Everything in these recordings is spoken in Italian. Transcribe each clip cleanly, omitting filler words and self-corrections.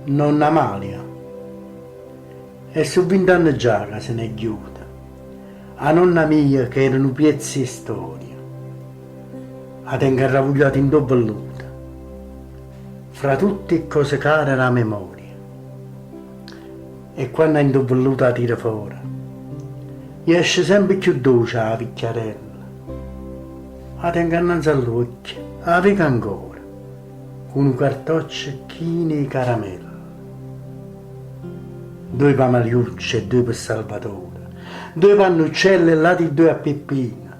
Nonna Amalia. E su 20 anni già che se ne è chiusa. A nonna mia che erano pezzi di storia. La tengo ravogliata in doppelluta. Fra tutte cose care la memoria. E quando è in doppelluta la tira fuori, gli esce sempre più dolce la picchiarella. La tengo innanzi all'occhio, la vedo ancora, con un cartoccio chine di caramelle. 2 pamaliucce e 2 per Salvatore, 2 pannuccelle e là di 2 a Peppina.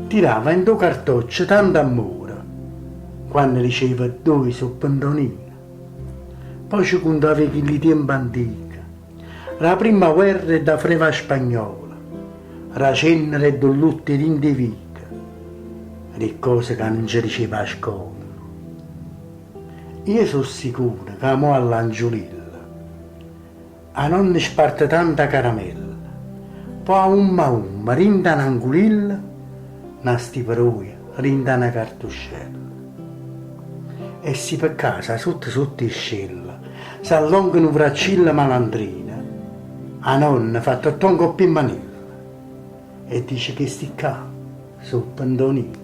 Tirava in 2 cartocce tanto amore, quando diceva 2 su Pantonina. Poi ci contava che tempo antica, la prima guerra è da freva spagnola, la cenere e dollutti d'indivica, le cose che non ci diceva a scuola. Io sono sicuro che mo all'Angiolilla a nonna sparte tanta caramella, poi a umma rinda un'angulilla, una stiperoia rinda una cartuscella. E si per casa sotto i scella, s'allongano fraccilla malandrina, a nonna fa tutto un coppio in manilla e dice che sti qua sono Pantonina.